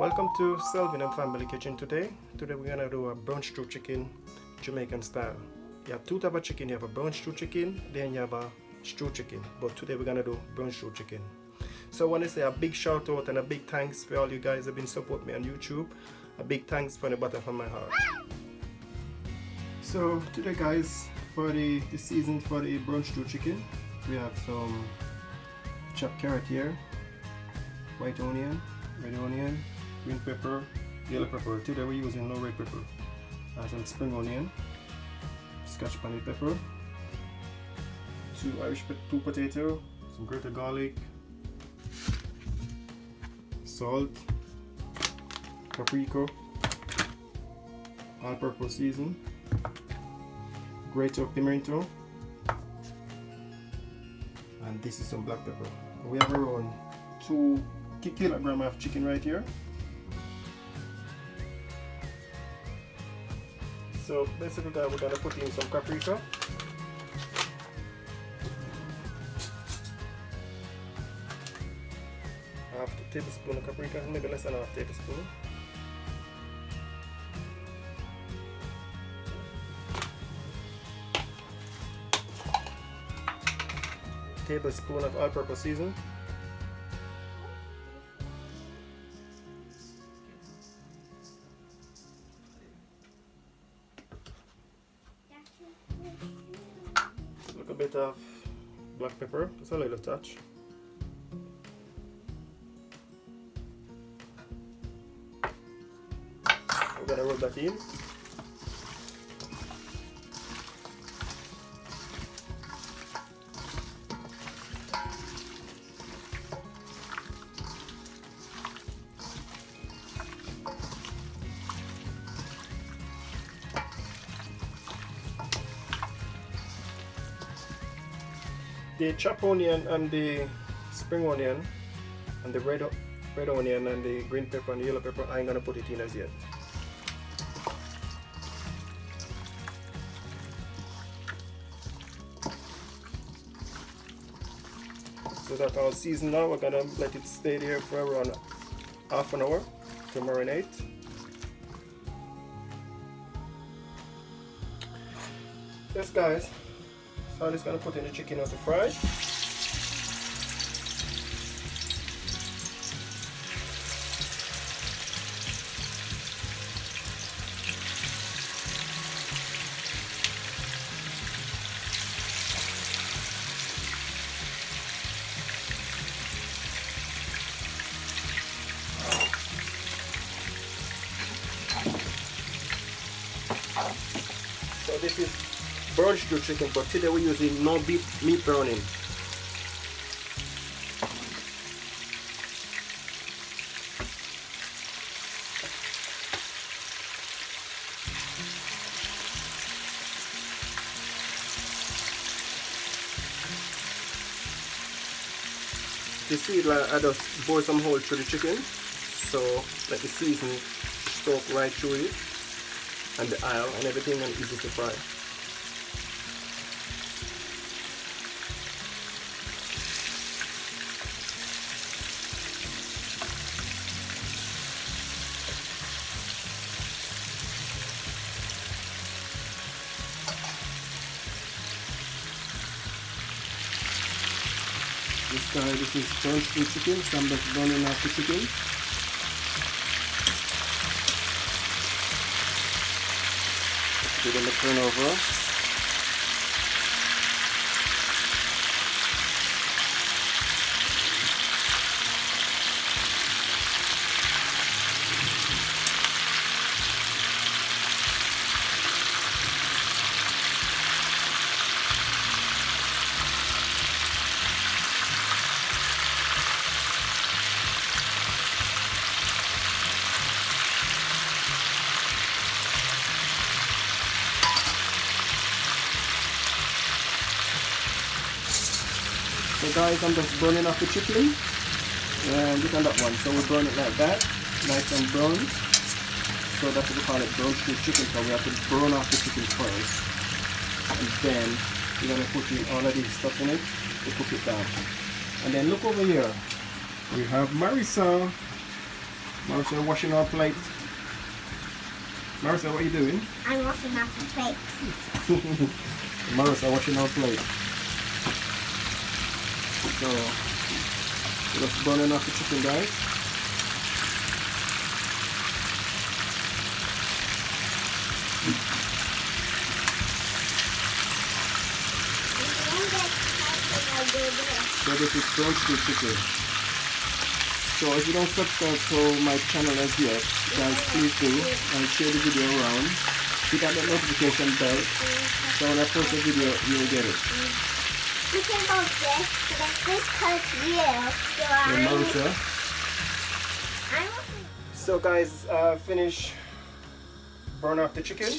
Welcome to Selvin and Family Kitchen today. Today we're gonna do a brown stew chicken Jamaican style. You have two types of chicken. You have a brown stew chicken, then you have a stew chicken. But today we're gonna do brown stew chicken. So I want to say a big shout out and a big thanks for all you guys who have been supporting me on YouTube. A big thanks from the bottom of my heart. So today guys, for the season for the brown stew chicken, we have some chopped carrot here, white onion, red onion, green pepper, yellow pepper. Today we're using no red pepper. Some spring onion, scotch bonnet pepper, two potato, some grated garlic, salt, paprika, all-purpose season, grated pimento, and this is some black pepper. We have around 2 kilograms of chicken right here. So basically we're gonna put in some paprika, half a tablespoon of paprika, maybe less than half a tablespoon. Tablespoon of all-purpose season. A bit of black pepper, just a little touch. We're gonna rub that in. The chopped onion and the spring onion and the red onion and the green pepper and the yellow pepper, I ain't gonna put it in as yet. So that's all seasoned now. We're gonna let it stay there for around half an hour to marinate. Yes guys. So I'm just going to put in the chicken as a fry. So this is brown stew chicken, but today we're using no meat browning. You see, like, I just bore some hole through the chicken, so let the seasoning soak right through it, and the oil and everything, and easy to fry. This is brown stew chicken, so I'm just burning off the chicken. Give it a turn over. So guys, I'm just burning off the chicken, and look at that one. So we burn it like that, nice and brown. So that's what we call it, brown stew chicken. So we have to burn off the chicken first, and then we're gonna put in all of this stuff in it to cook it down. And then look over here, we have Marisa Marissa washing our plate. Marissa, what are you doing? I'm washing up the plate. Marissa washing our plate. So, just burning off the chicken, guys. So this is brown stew chicken. So if you don't subscribe to my channel as yet, guys, please do, and share the video around. Hit that notification bell, so when I post a video, you will get it. You can go this, but this hurts you. So So guys, finish burn off the chicken.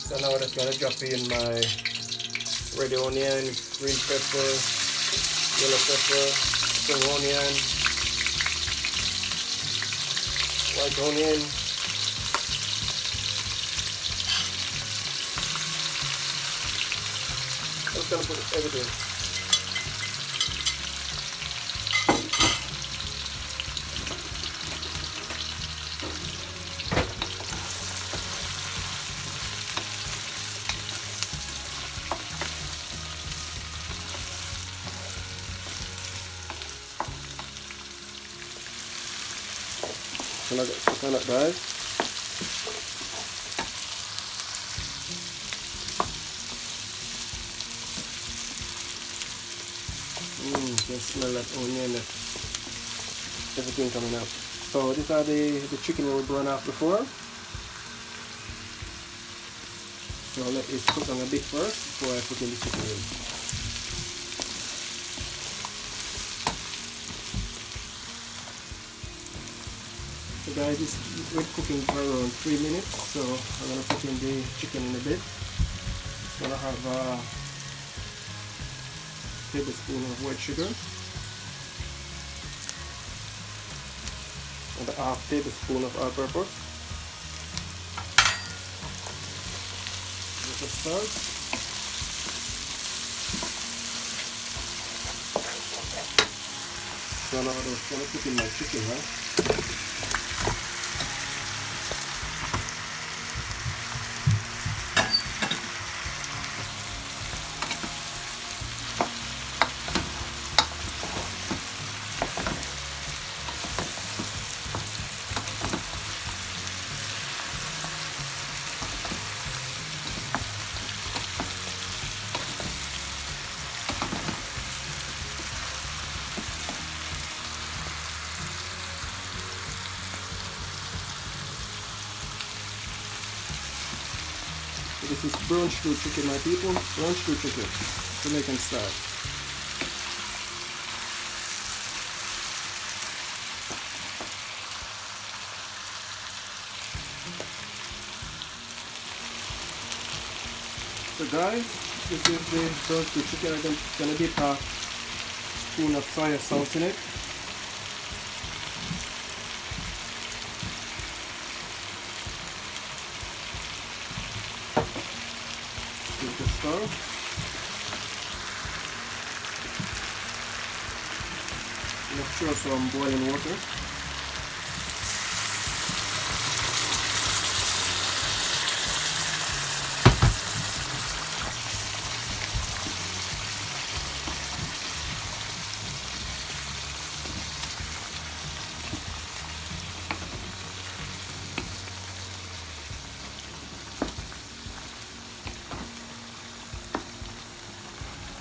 So now I'm just gonna drop in my red onion, green pepper, yellow pepper, spring onion, white onion. I'm just gonna put everything. So I got coconut, guys. Can smell that onion, everything coming up. So these are the chicken we burned off before. So let it cook on a bit first before I put in the chicken in. So guys, we're cooking for around 3 minutes, so I'm going to put in the chicken in a bit. It's going to have a tablespoon of white sugar and a half tablespoon of all-purpose. With the salt. So now I'm just going to put in my chicken, right? This is brown stew chicken, my people. Brown stew chicken, Jamaican style. So guys, this is the brown stew chicken. I'm gonna dip a spoon of soy sauce in it. With the stir. Make sure some boiling water.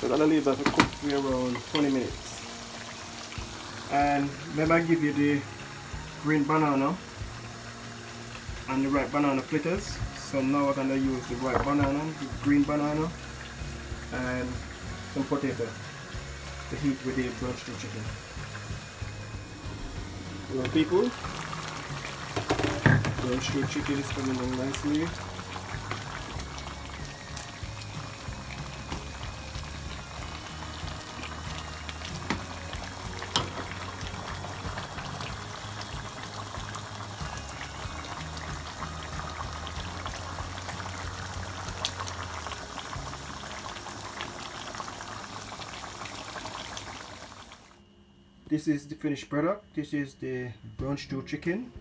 So I'm gonna leave that to cook for around 20 minutes. And maybe I give you the green banana and the ripe banana fritters. So now I'm gonna use the ripe banana, the green banana, and some potato to heat with the brown stew chicken. Well people, brown stew chicken is coming along nicely. this is the finished product. This is the brown stew chicken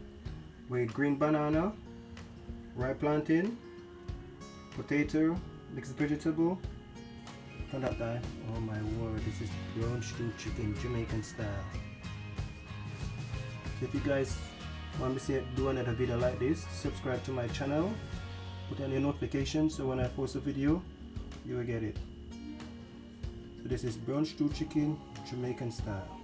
with green banana, ripe plantain, potato, mixed vegetable. Can that die? Oh my word, this is brown stew chicken, Jamaican style. So if you guys want me to do another video like this, subscribe to my channel, put on your notifications so when I post a video, you will get it. So this is brown stew chicken, Jamaican style.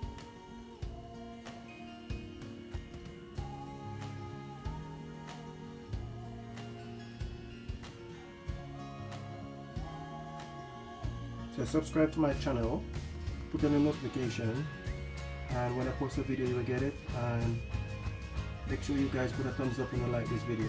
So subscribe to my channel, put on a notification, and when I post a video you will get it, and make sure you guys put a thumbs up when you like this video.